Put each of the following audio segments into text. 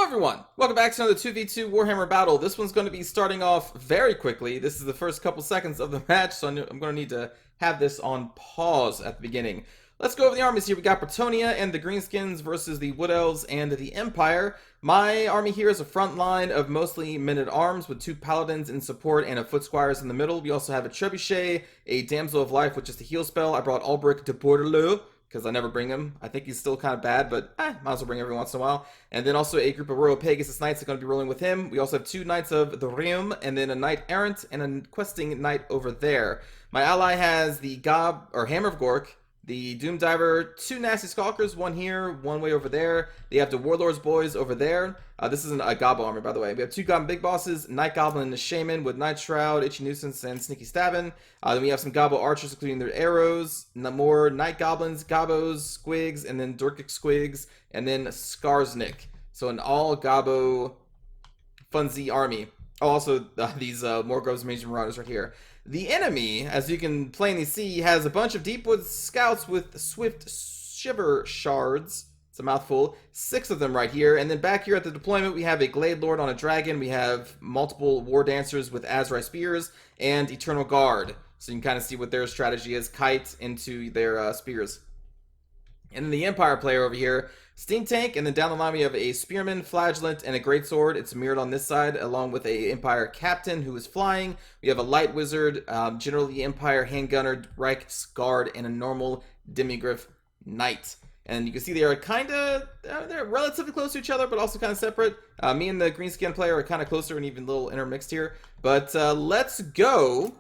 everyone! Welcome back to another 2v2 Warhammer battle. This one's going to be starting off very quickly. This is the first couple seconds of the match, so I'm going to need to have this on pause at the beginning. Let's go over the armies here. We got Bretonnia and the Greenskins versus the Wood Elves and the Empire. My army here is a front line of mostly men-at-arms with 2 Paladins in support and a Foot Squires in the middle. We also have a Trebuchet, a Damsel of Life, which is the heal spell. I brought Ulbrich de Bordelot, because I never bring him. I think he's still kind of bad, but might as well bring him every once in a while. And then also a group of Royal Pegasus Knights are going to be rolling with him. We also have 2 Knights of the Realm, and then a Knight Errant, and a Questing Knight over there. My ally has the Hammer of Gork, the Doom Diver, 2 Nasty Skulkers, one here, one way over there. They have the Warlord's Boys over there. This isn't a Gobbo army, by the way. We have 2 Goblin Big Bosses, Night Goblin and the Shaman with Night Shroud, Itchy Nuisance, and Sneaky Stabbin'. Then we have some Gobbo Archers, including their arrows, more Night Goblins, Gobbos, Squigs, and then Durkic Squigs, and then Skarsnik. So an all Gobbo Funzy army. Oh, also these Morgrove's Major Marauders right here. The enemy, as you can plainly see, has a bunch of Deepwood Scouts with Swift Shiver Shards. It's a mouthful. 6 of them right here. And then back here at the deployment, we have a Glade Lord on a Dragon. We have multiple War Dancers with Azrai Spears and Eternal Guard. So you can kind of see what their strategy is. Kite into their spears. And then the Empire player over here, Steam Tank, and then down the line we have a Spearman, Flagellant, and a Greatsword. It's mirrored on this side, along with a Empire Captain who is flying. We have a Light Wizard, generally Empire Handgunner, Reich's Guard, and a normal Demigryph Knight. And you can see they are they're relatively close to each other, but also kind of separate. Me and the Greenskin player are kind of closer and even a little intermixed here. But let's go.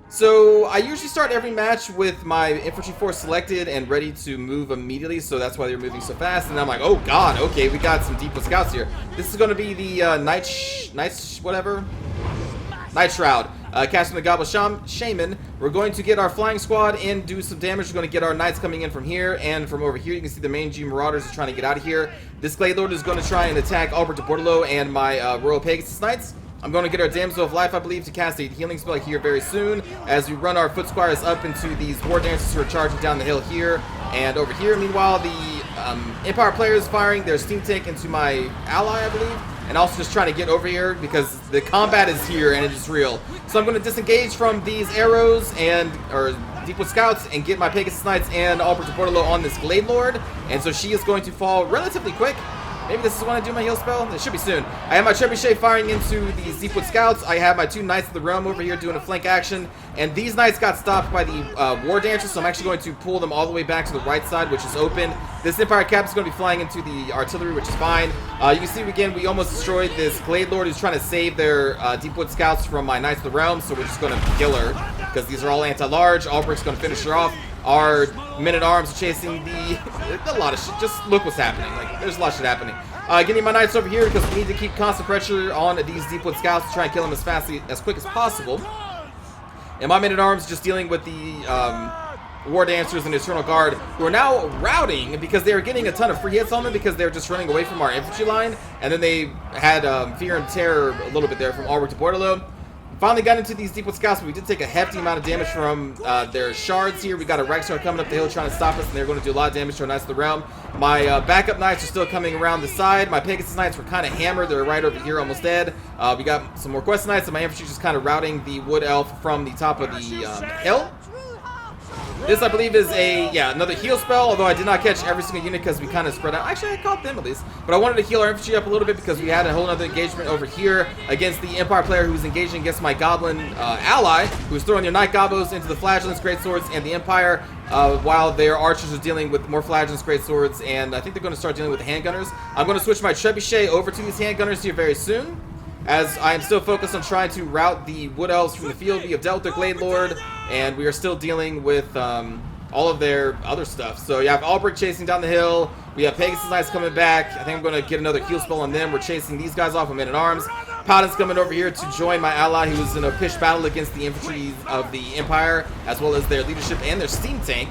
So I usually start every match with my infantry force selected and ready to move immediately, so that's why they're moving so fast. And I'm like, oh god, okay, we got some Deepwood Scouts here. This is going to be the Night Shroud. Casting the Gobbo Shaman. We're going to get our flying squad and do some damage. We're going to get our knights coming in from here and from over here. You can see the main G Marauders are trying to get out of here. This Glade Lord is going to try and attack Ulbrich de Bordelot and my Royal Pegasus Knights. I'm going to get our Damsel of Life, I believe, to cast a healing spell here very soon as we run our Foot Squires up into these War Dancers who are charging down the hill here and over here. Meanwhile, the Empire player is firing their Steam Tank into my ally, I believe, and also just trying to get over here because the combat is here and it is real. So I'm going to disengage from these arrows or Deepwood Scouts and get my Pegasus Knights and Ulbrich de Bordelot on this Glade Lord, and so she is going to fall relatively quick. Maybe this is when I do my heal spell. It should be soon. I have my Trebuchet firing into these Deepwood Scouts. I have my 2 Knights of the Realm over here doing a flank action. And these Knights got stopped by the War Dancers, so I'm actually going to pull them all the way back to the right side, which is open. This Empire Captain is going to be flying into the artillery, which is fine. You can see, again, we almost destroyed this Glade Lord who's trying to save their Deepwood Scouts from my Knights of the Realm, so we're just going to kill her because these are all anti-large. Ulbrich's going to finish her off. Our men-at-arms are chasing a lot of shit. Just look what's happening. Like, there's a lot of shit happening. Getting my Knights over here because we need to keep constant pressure on these Deepwood Scouts to try and kill them as quick as possible. And my men-at-arms just dealing with the War Dancers and the Eternal Guard, who are now routing because they were getting a ton of free hits on them because they were just running away from our infantry line. And then they had Fear and Terror a little bit there from Ulbrich de Bordelot. Finally got into these Deepwood Scouts, but we did take a hefty amount of damage from their shards here. We got a Reichsguard coming up the hill trying to stop us, and they're going to do a lot of damage to our Knights of the Realm. My backup Knights are still coming around the side. My Pegasus Knights were kind of hammered. They're right over here, almost dead. We got some more Quest Knights, and my infantry just kind of routing the Wood Elf from the top of the hill. This, I believe, is another heal spell, although I did not catch every single unit because we kind of spread out. Actually, I caught them at least. But I wanted to heal our infantry up a little bit because we had a whole other engagement over here against the Empire player who was engaging against my Goblin ally, who's throwing their Night Gobbos into the Flagellants, Greatswords, and the Empire, while their archers are dealing with more Flagellants, Greatswords, and I think they're going to start dealing with the Handgunners. I'm going to switch my Trebuchet over to these Handgunners here very soon, as I am still focused on trying to rout the Wood Elves from the field. We have dealt with their Glade Lord, and we are still dealing with all of their other stuff. So you have Ulbrich chasing down the hill. We have Pegasus Knights coming back. I think I'm going to get another heal spell on them. We're chasing these guys off with men-at-arms. Paladin's coming over here to join my ally who was in a pitched battle against the infantry of the Empire, as well as their leadership and their Steam Tank,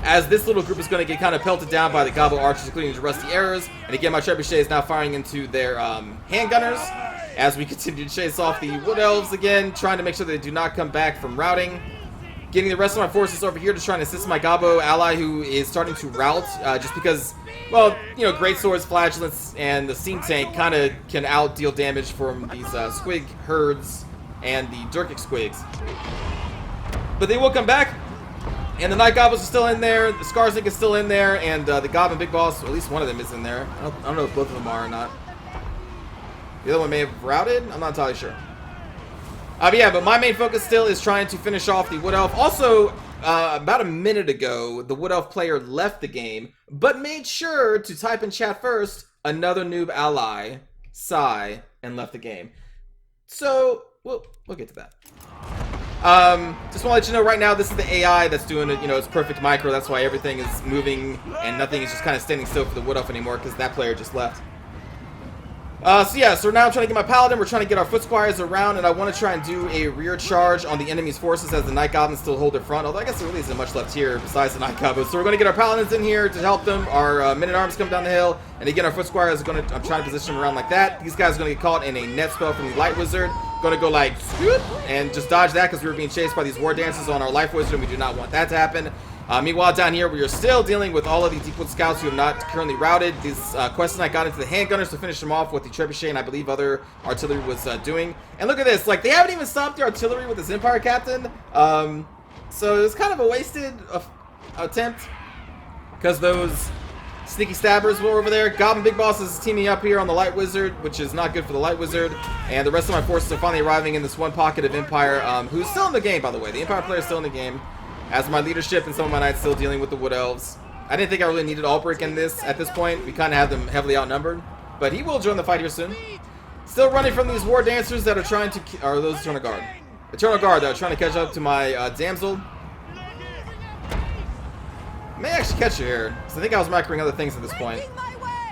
as this little group is going to get kind of pelted down by the Gobbo Archers, including the Rusty Arrows. And again, my Trebuchet is now firing into their Handgunners as we continue to chase off the Wood Elves again, trying to make sure they do not come back from routing. getting the rest of my forces over here to try and assist my Gabo ally who is starting to rout, just because, well, you know, Great Swords, Flagellants, and the Steam Tank kind of can out-deal damage from these Squig herds and the Durkic Squigs. But they will come back, and the Night Goblins are still in there, the Skarsnik is still in there, and the Goblin Big Boss, at least one of them is in there. I don't know if both of them are or not. The other one may have routed? I'm not entirely sure. But yeah, but my main focus still is trying to finish off the Wood Elf. Also, about a minute ago, the Wood Elf player left the game, but made sure to type in chat first, another noob ally, Psy, and left the game. So, we'll get to that. Just want to let you know right now, this is the AI that's doing it, you know, it's perfect micro, that's why everything is moving, and nothing is just kind of standing still for the Wood Elf anymore, because that player just left. So now I'm trying to get my Paladin, we're trying to get our Foot Squires around, and I want to try and do a rear charge on the enemy's forces as the Night Goblins still hold their front, although I guess there really isn't much left here besides the Night Goblins. So we're going to get our Paladins in here to help them, our Men-at-Arms come down the hill, and again our Foot Squires are going to, I'm trying to position them around like that. These guys are going to get caught in a net spell from the Light Wizard, going to go like, scoot, and just dodge that because we were being chased by these War Dancers on our Life Wizard, and we do not want that to happen. Meanwhile, down here, we are still dealing with all of the Deepwood Scouts who have not currently routed. These quests I got into the handgunners to finish them off with the Trebuchet and I believe other artillery was doing. And look at this, like, they haven't even stopped the artillery with this Empire Captain. So it was kind of a wasted attempt because those sneaky stabbers were over there. Goblin Big Boss is teaming up here on the Light Wizard, which is not good for the Light Wizard. And the rest of my forces are finally arriving in this one pocket of Empire, who's still in the game, by the way. The Empire player is still in the game. As my leadership and some of my knights still dealing with the Wood Elves. I didn't think I really needed Albrecht in this at this point. We kind of have them heavily outnumbered. But he will join the fight here soon. Still running from these War Dancers that are trying to... Or those Eternal Guard. Eternal Guard that are trying to catch up to my Damsel. May actually catch her here. Because I think I was microing other things at this point.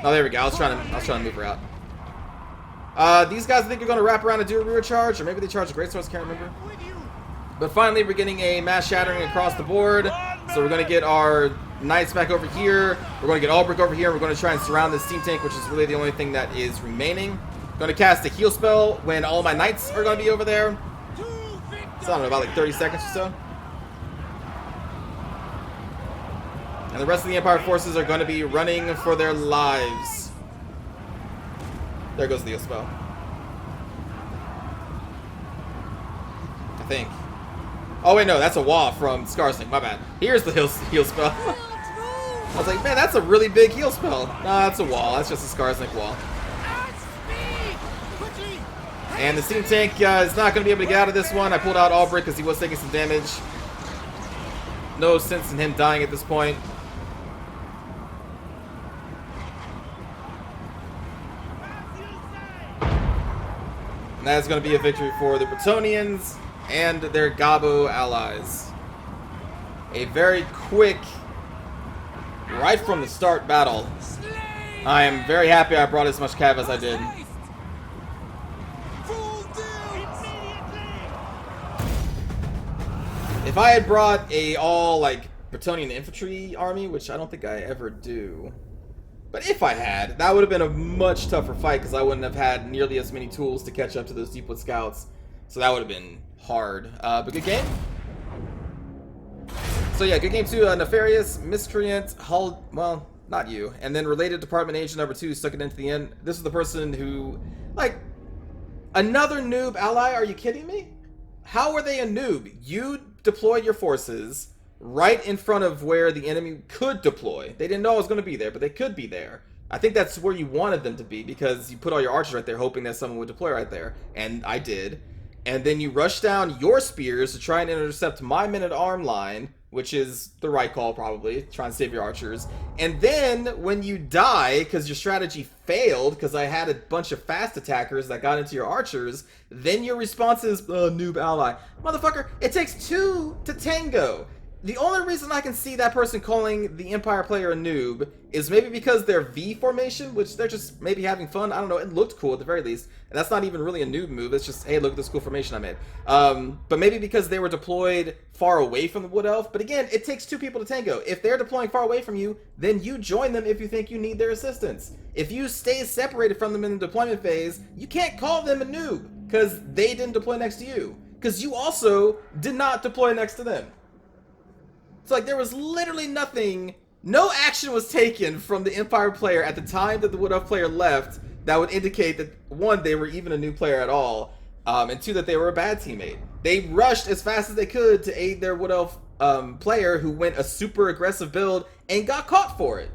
Oh, there we go. I was trying to move her out. These guys I think are going to wrap around and do a rear charge. Or maybe they charge a Great Swords, can't remember. But finally, we're getting a mass shattering across the board. So we're going to get our knights back over here. We're going to get Albrecht over here. We're going to try and surround this Steam Tank, which is really the only thing that is remaining. Going to cast a heal spell when all my knights are going to be over there. So I don't know, about like 30 seconds or so. And the rest of the Empire forces are going to be running for their lives. There goes the heal spell. I think. Oh wait, no, that's a wall from Skarsnik, my bad. Here's the heal spell. I was like, man, that's a really big heal spell. No, that's a wall. That's just a Skarsnik wall. And the Steam Tank is not going to be able to get out of this one. I pulled out Albrecht because he was taking some damage. No sense in him dying at this point. And that's going to be a victory for the Bretonnians and their Gabo allies. A very quick, right from the start battle. I am very happy I brought as much cav as I did. If I had brought a all like Bretonnian infantry army, which I don't think I ever do, but if I had, that would have been a much tougher fight because I wouldn't have had nearly as many tools to catch up to those Deepwood Scouts. So that would have been hard. But good game. So yeah, good game too. Nefarious, Miscreant, Hull, well, not you. And then Related Department Agent number 2 stuck it into the end. This is the person who, like, another noob ally? Are you kidding me? How are they a noob? You deployed your forces right in front of where the enemy could deploy. They didn't know I was going to be there, but they could be there. I think that's where you wanted them to be because you put all your archers right there hoping that someone would deploy right there. And I did. And then you rush down your spears to try and intercept my men-at-arm line, which is the right call probably, trying to save your archers. And then when you die, because your strategy failed, because I had a bunch of fast attackers that got into your archers, then your response is, noob ally. Motherfucker, it takes 2 to tango. The only reason I can see that person calling the Empire player a noob is maybe because they're V formation, which they're just maybe having fun. I don't know. It looked cool at the very least. And that's not even really a noob move. It's just, hey, look at this cool formation I made. But maybe because they were deployed far away from the Wood Elf. But again, it takes 2 people to tango. If they're deploying far away from you, then you join them if you think you need their assistance. If you stay separated from them in the deployment phase, you can't call them a noob because they didn't deploy next to you. Because you also did not deploy next to them. So like there was literally nothing, no action was taken from the Empire player at the time that the Wood Elf player left that would indicate that, one, they were even a new player at all, and two, that they were a bad teammate. They rushed as fast as they could to aid their Wood Elf player who went a super aggressive build and got caught for it.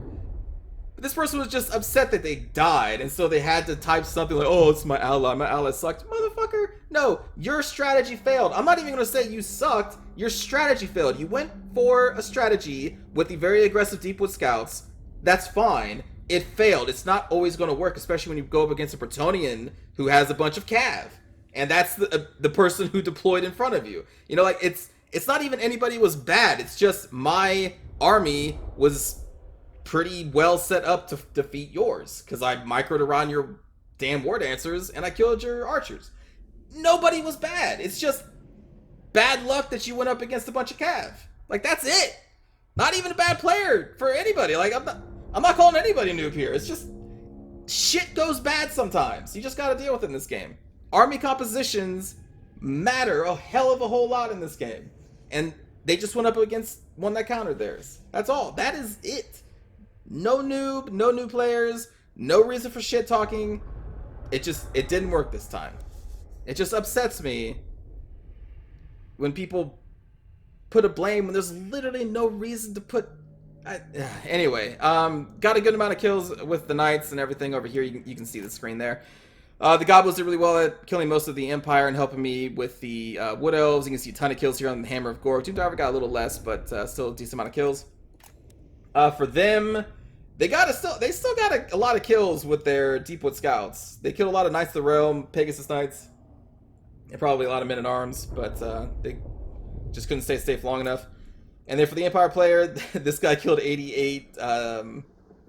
But this person was just upset that they died, and so they had to type something like, oh, it's my ally sucked. Motherfucker, no, your strategy failed. I'm not even going to say you sucked, your strategy failed. You went for a strategy with the very aggressive Deepwood Scouts. That's fine. It failed. It's not always going to work, especially when you go up against a Bretonnian who has a bunch of cav. And that's the person who deployed in front of you. You know, like, it's not even anybody was bad. It's just my army was pretty well set up to defeat yours. Because I microed around your damn war dancers and I killed your archers. Nobody was bad. It's just bad luck that you went up against a bunch of cav. Like, that's it. Not even a bad player for anybody. Like, I'm not calling anybody noob here. It's just shit goes bad sometimes. You just gotta deal with it in this game. Army compositions matter a hell of a whole lot in this game. And they just went up against one that countered theirs. That's all. That is it. No noob, no new players, no reason for shit talking. It didn't work this time. It just upsets me when people put a blame when there's literally no reason to put... Anyway, got a good amount of kills with the knights and everything over here. You can see the screen there. The goblins did really well at killing most of the Empire and helping me with the Wood Elves. You can see a ton of kills here on the Hammer of Gore. Doom Diver got a little less, but still a decent amount of kills. For them, they still got a lot of kills with their Deepwood Scouts. They killed a lot of Knights of the Realm, Pegasus Knights, and probably a lot of Men-at-Arms, but they just couldn't stay safe long enough. And then for the Empire player, this guy killed 88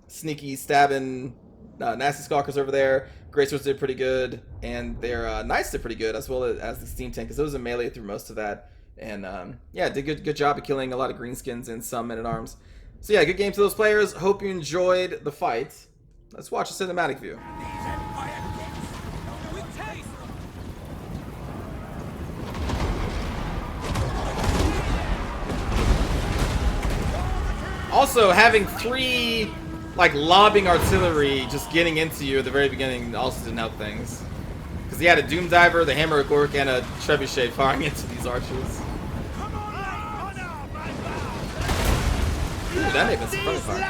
sneaky, stabbing, nasty stalkers over there. Grey Swords did pretty good, and their Knights did pretty good, as well as the Steam Tank, because it was a melee through most of that. And yeah, did good job of killing a lot of greenskins and some Men-at-Arms. So yeah, good game to those players. Hope you enjoyed the fight. Let's watch a cinematic view. Also, having 3, like, lobbing artillery just getting into you at the very beginning also didn't help things. Because he had a Doom Diver, the Hammer of Gork, and a Trebuchet firing into these archers. Ooh, that may have been some friendly fire.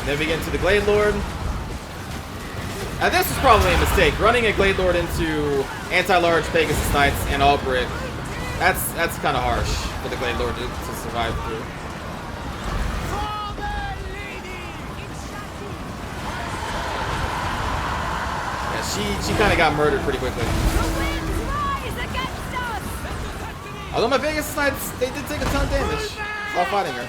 Then we get into the Glade Lord. Now this is probably a mistake. Running a Glade Lord into anti-large Pegasus Knights and all brick. That's kind of harsh for the Glade Lord to survive through. Yeah, she kind of got murdered pretty quickly. Although my Pegasus Knights, they did take a ton of damage while fighting her.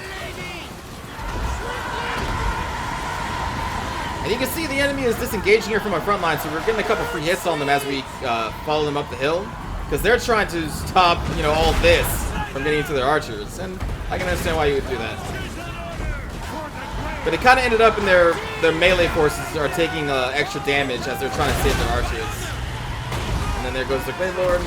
And you can see the enemy is disengaging here from our front line, so we're getting a couple free hits on them as we follow them up the hill. Because they're trying to stop, you know, all this from getting into their archers. And I can understand why you would do that. But it kind of ended up in their melee forces are taking extra damage as they're trying to save their archers. And then there goes the Glade Lord.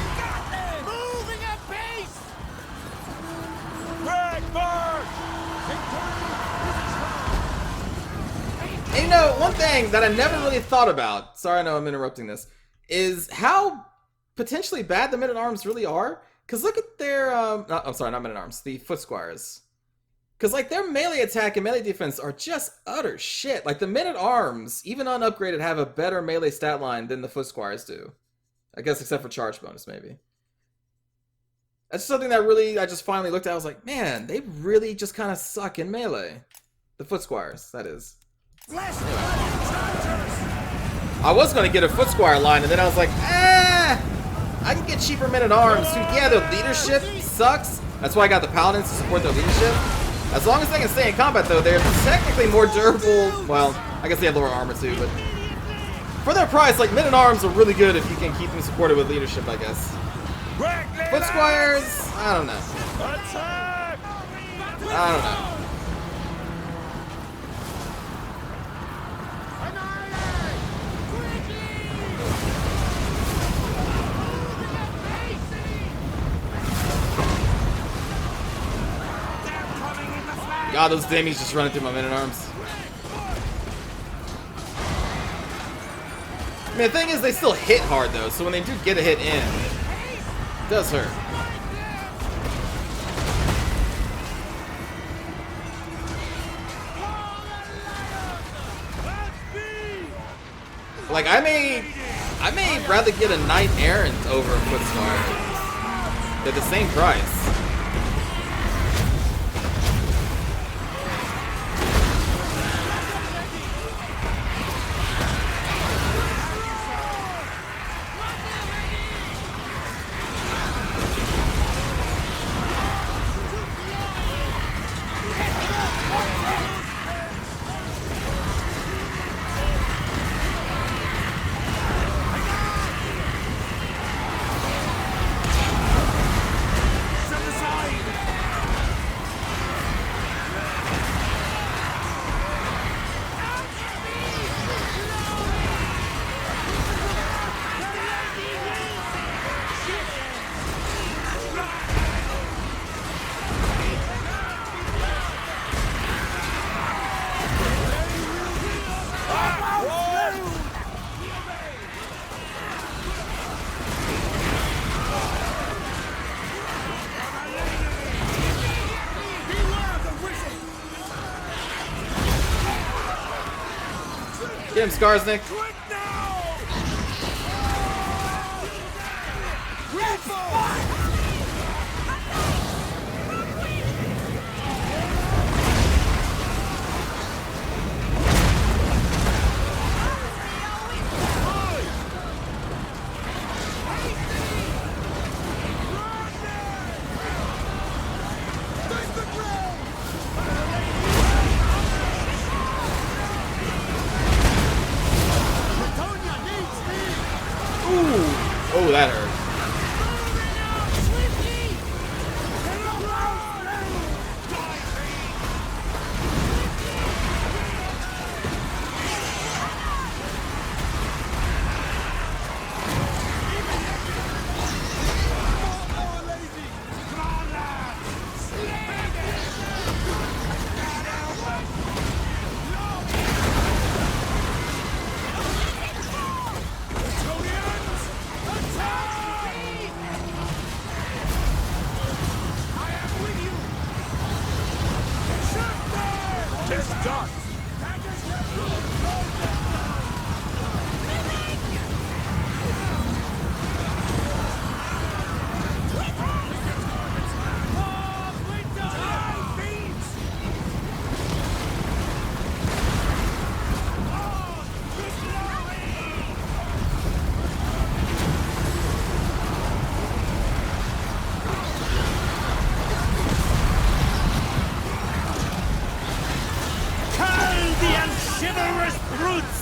And you know, one thing that I never really thought about, sorry I know I'm interrupting this, is how potentially bad the Men-at-Arms really are. Because look at their, I'm sorry, not Men-at-Arms, the Foot Squires. Because like their melee attack and melee defense are just utter shit. Like the Men-at-Arms, even unupgraded, have a better melee stat line than the Foot Squires do. I guess except for charge bonus, maybe. That's something that really, I just finally looked at, I was like, man, they really just kind of suck in melee. The Foot Squires, that is. I was going to get a Foot Squire line, and then I was like, I can get cheaper Men-at-Arms. Yeah, their leadership sucks. That's why I got the Paladins to support their leadership. As long as they can stay in combat, though, they're technically more durable. Well, I guess they have lower armor, too, but for their price, like, Men-at-Arms are really good if you can keep them supported with leadership, I guess. Foot Squires, I don't know. I don't know. God, those damies just running through my men-at-arms. I mean, the thing is, they still hit hard, though, so when they do get a hit in, it does hurt. Like, I may rather get a Knight Errant over a Footscar. They're the same price. Get him, Skarsnik. Oh, that hurt. Chivalrous brutes!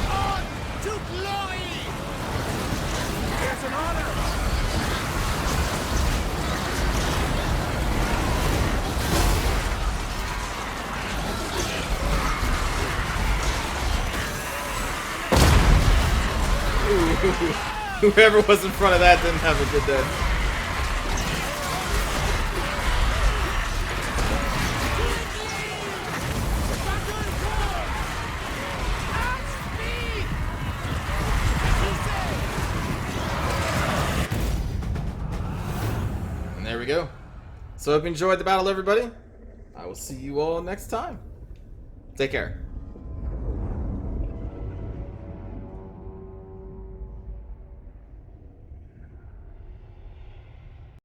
On to glory! It's an honor! Whoever was in front of that didn't have a good day. And there we go. So I hope you enjoyed the battle, everybody. I will see you all next time. Take care.